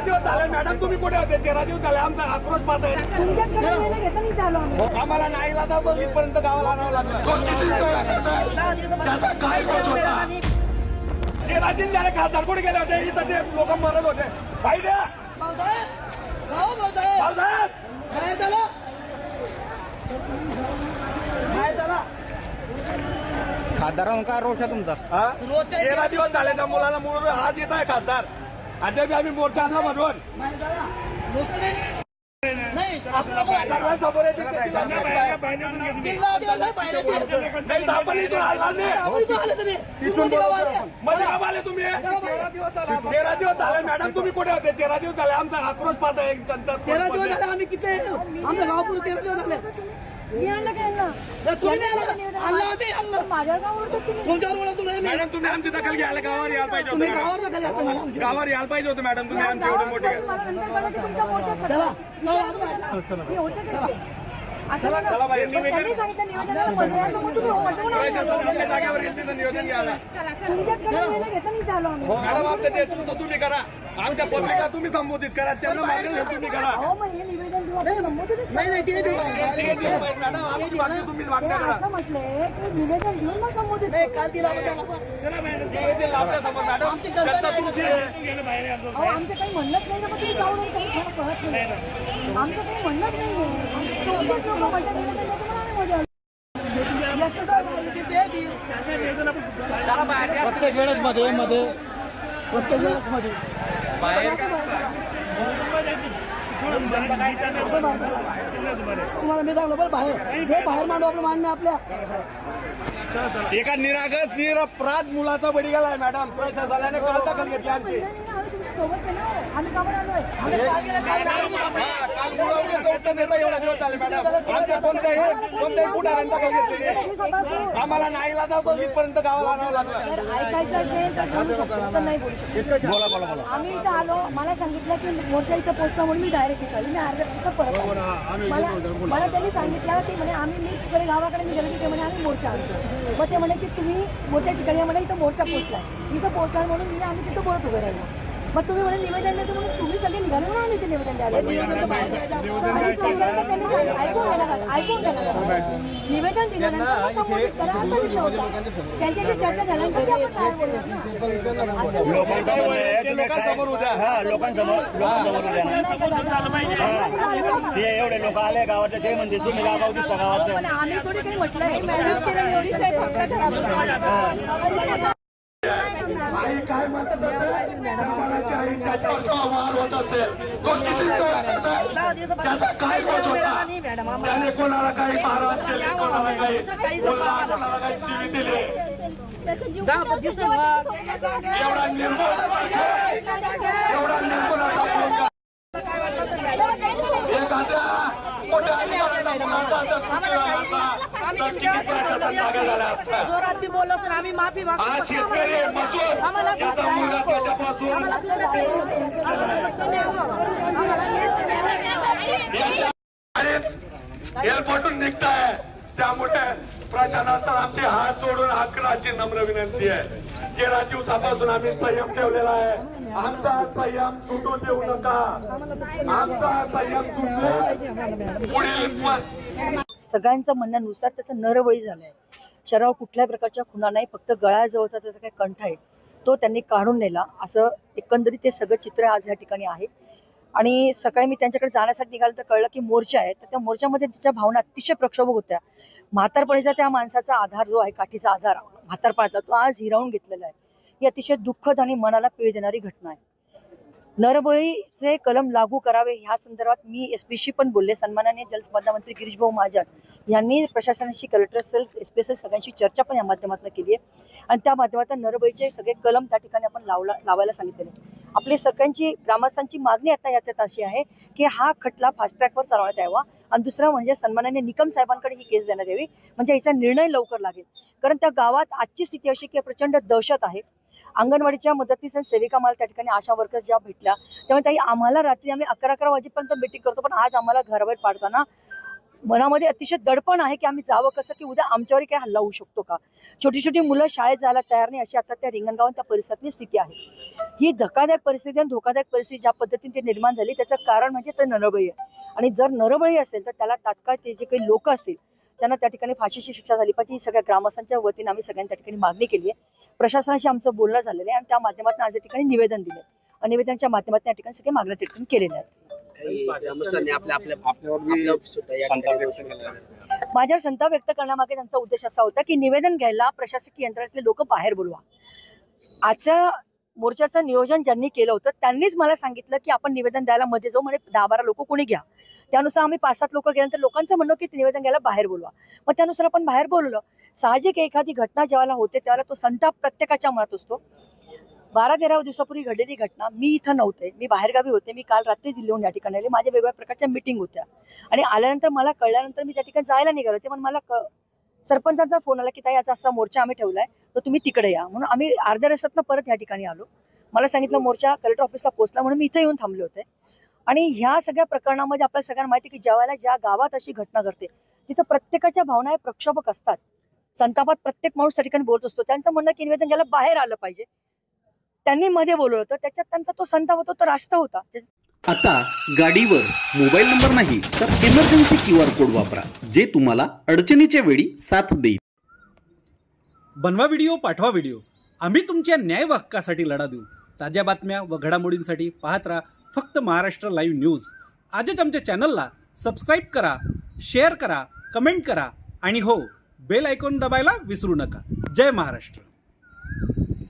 दिवस झाले मॅडम, तुम्ही कुठे होते? 13 दिवस झाले आमचा आक्रोश पाहत आहे. आम्हाला नाही लागला तर इथपर्यंत गावाला आणावं लागलं. 13 दिन झाले खासदार कुठे गेले होते? इथं ते लोक मरत होते. भाई द्या खासदारांवर काय रोष आहे तुमचा? 13 दिवस झाले त्या मुलाला म्हणून आज येत आहे खासदार. अद्याप आम्ही मोर्चा आणला म्हणून सर्वांसमोर नाही आपण इथून आला नाही. मध्ये का आले तुम्ही? 13 दिवस झाले मॅडम, तुम्ही कुठे होते? 13 दिवस झाले आमचा आक्रोश पाहत आहे. 13 दिवस झाले आम्ही किती आमच्या गावापूर 13 दिवस झाले. मी आणलं काय तुम्ही माझ्या गावावर तुमच्यावर बोला. तुम्ही मॅडम तुम्ही आमची दखल घ्यायला गावावर यायला पाहिजे होतं. गावावर यायला पाहिजे होतं मॅडम. तुम्ही आमचे एवढे मोठे जागेवर येईल तिथं नियोजन घ्यायला. मॅडम आमचं नेतृत्व तुम्ही करा. आमच्या पत्रिका तुम्ही संबोधित करा. त्यांना मार्गदर्शन तुम्ही करा. मॅडम आमची बातमी तुम्हीच मागण्या करा. निवेदन देऊन मग संबोधित काल दिला आपल्यासमोर मॅडम जनता तुमची आहे. आमचं काही म्हणणंच नाही ना. मग तुम्ही जाऊन कळत नाही. आमचं काही म्हणणंच नाही. प्रत्येक वेळेस मध्ये प्रत्येक वेळेस मध्ये तुम्हाला मी सांगलं बरं बाहेर जे बाहेर मांडू आपलं मान्य आपल्या एका निरपराध मुलाचा बळी गेलाय मॅडम. प्रशासनाने काल दखल घेतली आमची. एवढा दिवस झाले मॅडम. आमच्या कोणत्याही पुढाऱ्यांनी दखल घेतली. आम्हाला नाही लागला तर इथपर्यंत गावाला आणावं लागलं. ऐकायचं असेल तर बोलू शकतो, नाही बोलू शकतो. बोला. आम्ही इथं आलो, मला सांगितलं की मोर्चा इथं पोहोचला म्हणून मी डायरेक्ट इथं आली. मी अर्ध्या इथं परत मला त्यांनी सांगितलं की म्हणे मी तिकडे गावाकडे निघाले की ते म्हणे आम्ही मोर्चा आणतो. मग ते म्हणे की तुम्ही मोर्चाची ठिकाणी म्हणे इथं मोर्चा पोहोचलाय. इथं पोहोचला म्हणून मी आम्ही तिथं बोलत उभे राहिलो. मग तुम्ही म्हणे निवेदन द्यायचं म्हणून तुम्ही सगळे निघाले म्हणून आम्ही ते निवेदन द्यायला ऐकून निवेदन दिल्यानंतर संबोधित करा असा विषय होता. त्यांच्याशी चर्चा झाल्यानंतर लोकांसमोर उद्या एवढे लोक आले गावाचे ते म्हणते तुम्ही गाव दिसता गावात. आम्ही थोडी काही म्हटलं नाही. मॅनेज केलं एवढी काय म्हणतात होत असेल त्याचा काय दोष होता? त्याने कोणाला काही महाराज केले, कोणाला काही कोणाला काही शिवी दिले. एवढा निर्गुण जोरात बी बोललो तर आम्ही माफी मागतो. एअरपोर्टून निघताय त्यामुळे प्रशासनाचा आमचे हात जोडून आग्रहाची नम्र विनंती आहे की दिवसापासून आम्ही संयम ठेवलेला आहे. आमचा संयम सुटू देऊ नका. आमचा संयम सुटू पुढील सगळ्यांचं म्हणण्यानुसार त्याचा नरबळी झालाय. शरीरावर कुठल्याही प्रकारच्या खुणा नाही, फक्त गळ्याजवळचा त्याचा काही कंठ आहे तो त्यांनी काढून नेला. असं एकंदरीत ते सगळं चित्र आज या ठिकाणी आहे. आणि सकाळी मी त्यांच्याकडे जाण्यासाठी निघालं तर कळलं की मोर्चा आहे. तर त्या मोर्चामध्ये तिच्या भावना अतिशय प्रक्षोभक होत्या. म्हातारपणीचा त्या माणसाचा आधार जो आहे, काठीचा आधार म्हातारपणाचा, तो आज हिरावून घेतलेला आहे. ही अतिशय दुःखद आणि मनाला पीळ देणारी घटना आहे. नरबळीचे कलम लागू करावे ह्या संदर्भात मी एसपीशी पण बोलले. सन्माननीय जलसंपदा मंत्री गिरीश भाऊ महाजन यांनी प्रशासनाशी, कलेक्टर सेल, एसपी सेल सगळ्यांशी चर्चा पण या माध्यमातून केली आहे. आणि त्या माध्यमातून नरबळीचे सगळे कलम त्या ठिकाणी आपण लावायला सांगितलेले. आपली सगळ्यांची ग्रामस्थांची मागणी आता याच्यात अशी आहे की हा खटला फास्ट ट्रॅकवर चालवण्यात यावा. आणि दुसरं म्हणजे सन्माननीय निकम साहेबांकडे ही केस देण्यात यावी, म्हणजे याचा निर्णय लवकर लागेल. कारण त्या गावात आजची स्थिती अशी की प्रचंड दहशत आहे. अंगणवाडीच्या मदतीस आणि सेविका मला त्या ठिकाणी आशा वर्कर्स ज्या भेटल्या त्यामुळे ताई आम्हाला रात्री आम्ही 11 वाजेपर्यंत मीटिंग करतो, पण आज आम्हाला घराबाहेर पाडताना मनामध्ये अतिशय दडपण आहे की आम्ही जावं कसं, की उद्या आमच्यावरही काही हल्ला होऊ शकतो का. छोटी छोटी मुलं शाळेत जायला तयार नाही, अशी आता त्या रिंगणगाव त्या परिसरातली स्थिती आहे. ही धक्कादायक परिस्थिती आणि धोकादायक परिस्थिती ज्या पद्धतीने ते निर्माण झाली त्याचं कारण म्हणजे ते नरबळी आहे. आणि जर नरबळी असेल तर त्याला तात्काळ ते जे काही लोक असतील त्यांना त्या ठिकाणी फाशीची शिक्षा झाली पाहिजे. ही सगळ्या ग्रामस्थांच्या वतीने आम्ही सगळ्यांनी त्या ठिकाणी मागणी केली आहे. प्रशासनाशी आमचं बोलणं झालेलं आहे आणि त्या माध्यमातून आज या ठिकाणी निवेदन दिले आणि निवेदनाच्या माध्यमातून या ठिकाणी सगळे मागण्या त्या ठिकाणी केलेल्या आहेत. माझ्यावर संताप व्यक्त करण्यामागे त्यांचा उद्देश असा होता की निवेदन घ्यायला प्रशासकीय यंत्रणेतले लोक बाहेर बोलवा. आजच्या मोर्चाचं नियोजन ज्यांनी केलं होतं त्यांनीच मला सांगितलं की आपण निवेदन द्यायला मध्ये जाऊ, म्हणजे 10-12 लोक कोणी घ्या. त्यानुसार आम्ही 5-7 लोक गेल्यानंतर लोकांचं म्हणणं की निवेदन घ्यायला बाहेर बोलवा. मग त्यानुसार आपण बाहेर बोलवलं. साहजिक एखादी घटना जेव्हा होते त्यावेळेला तो संताप प्रत्येकाच्या मनात असतो. 12-13 दिवसापूर्वी घडलेली घटना, मी इथं नव्हते, मी बाहेरगावी होते. मी काल रात्री दिल्लीहून या ठिकाणी आले. माझ्या वेगवेगळ्या प्रकारच्या मीटिंग होत्या आणि आल्यानंतर मला कळल्यानंतर मी त्या ठिकाणी जायला निघाले होते. पण मला सरपंचांचा फोन आला की ताई याचा असा मोर्चा आम्ही ठेवलाय तर तुम्ही तिकडे या. म्हणून आम्ही अर्ध्या रस्त्यातनं परत या ठिकाणी आलो. मला सांगितलं मोर्चा कलेक्टर ऑफिसला पोहोचला म्हणून मी इथे येऊन थांबले होते. आणि ह्या सगळ्या प्रकरणामध्ये आपल्याला सगळ्यांना माहिती की ज्या गावात अशी घटना घडते तिथं प्रत्येकाच्या भावना हे प्रक्षोभक असतात. संतापात प्रत्येक माणूस त्या ठिकाणी बोलत असतो. त्यांचं म्हणणं की निवेदन घ्यायला बाहेर आलं पाहिजे. त्यांनी मध्ये बोलवलं होतं, त्याच्यात त्यांचा तो संताप होता, तो रास्ता होता. आता गाडीवर मोबाईल नंबर नाही तर इमर्जन्सी QR कोड वापरा, जे तुम्हाला अडचणीच्या वेळी साथ देईल. बनवा व्हिडिओ, पाठवा व्हिडिओ, आम्ही तुमच्या न्याय हक्कासाठी लढा देऊ. ताज्या बातम्या व घडामोडींसाठी पाहत राहा फक्त महाराष्ट्र लाईव्ह न्यूज. आजच आमच्या चॅनलला सबस्क्राईब करा, शेअर करा, कमेंट करा आणि हो, बेल आयकॉन दबायला विसरू नका. जय महाराष्ट्र.